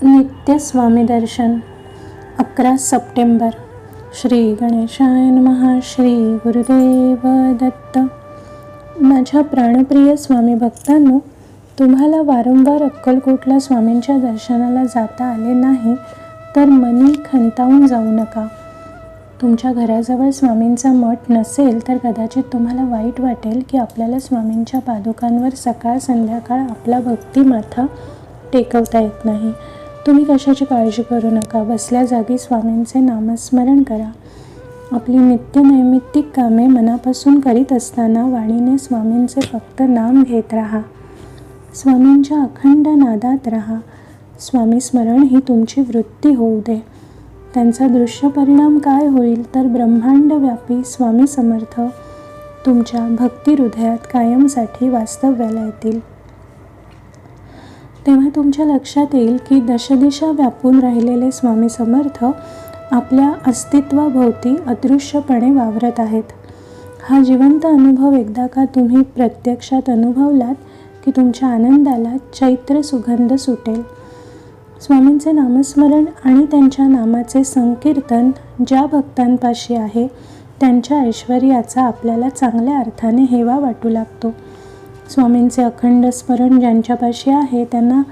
नित्य स्वामी दर्शन 11 सप्टेंबर. श्री गणेशाय नमः. श्री गुरुदेव दत्त. माझ्या प्राणप्रिय स्वामी भक्तांनो, तुम्हाला वारंवार अक्कलकोटला स्वामींच्या दर्शनाला जाता आले नाही तर मनी खंतावून जाऊ नका. तुमच्या घराजवळ स्वामींचा मठ नसेल तर कदाचित तुम्हाला वाईट वाटेल की आपल्याला स्वामींच्या पादुकांवर सकाळ संध्याकाळ आपला भक्ती माथा टेकवता येत नाही. तुम्ही कशाची काळजी करू नका. बसल्या जागी स्वामींचे नामस्मरण करा. आपली नित्य नैमित्तिक कामे मनापासून करीत असताना वाणीने स्वामींचे फक्त नाम घेत राहा. स्वामींच्या अखंड नादात राहा. स्वामी स्मरण ही तुमची वृत्ती होऊ दे. त्यांचा दृश्य परिणाम काय होईल तर ब्रह्मांड व्यापी स्वामी समर्थ तुमच्या भक्ती हृदयात कायमसाठी वास्तव्याला येतील. तेव्हा तुमच्या लक्षात येईल की दशदिशा व्यापून राहिलेले स्वामी समर्थ आपल्या अस्तित्वाभोवती अदृश्यपणे वावरत आहेत. हा जिवंत अनुभव एकदा का तुम्ही प्रत्यक्षात अनुभवलात की तुमच्या आनंदाला चैत्र सुगंध सुटेल. स्वामींचे नामस्मरण आणि त्यांच्या नामाचे संकीर्तन ज्या भक्तांपाशी आहे त्यांच्या ऐश्वर्याचा आपल्याला चांगल्या अर्थाने हेवा वाटू लागतो. स्वामींचे अखंड स्मरण ज्यांच्यापाशी आहे त्यांना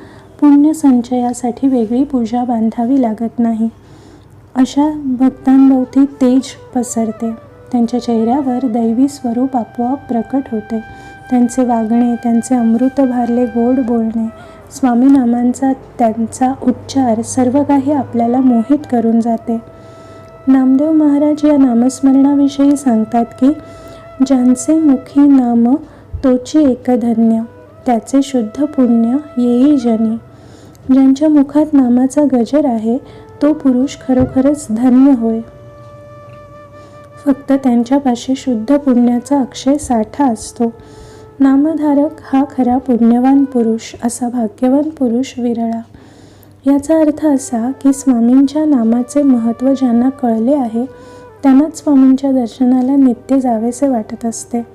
पुण्य संचयासाठी वेगळी पूजा बांधावी लागत नाही. अशा भक्तांभोवती तेज पसरते. त्यांच्या चेहऱ्यावर दैवी स्वरूप आपोआप प्रकट होते. त्यांचे वागणे, त्यांचे अमृत भारले गोड बोलणे, स्वामी नामांचा त्यांचा उच्चार सर्व काही आपल्याला मोहित करून जाते. नामदेव महाराज या नामस्मरणाविषयी सांगतात की ज्यांचे मुखी नाम तोची एकदधन्य, त्याचे शुद्ध पुण्य येई जनी. ज्यांच्या मुखात नामाचा गजर आहे तो पुरुष खरोखरच धन्य होय. फक्त त्यांच्यापाशी शुद्ध पुण्याचा अक्षय साठा असतो. नामधारक हा खरा पुण्यवान पुरुष, असा भाग्यवान पुरुष विरळा. याचा अर्थ असा की स्वामींच्या नामाचे महत्त्व ज्यांना कळले आहे त्यांनाच स्वामींच्या दर्शनाला नित्य जावेसे वाटत असते.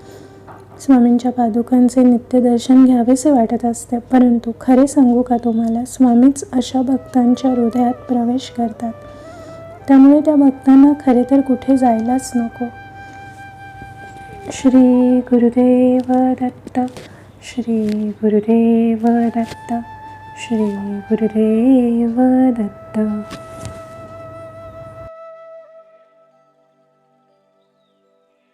स्वामींच्या पादुकांचे नित्य दर्शन घ्यावेसे वाटत असते. परंतु खरे सांगू का तुम्हाला, स्वामीच अशा भक्तांच्या हृदयात प्रवेश करतात. त्यामुळे त्या भक्तांना खरे तर कुठे जायलाच नको. श्री गुरुदेव दत्त. श्री गुरुदेव दत्त. श्री गुरुदेव दत्त.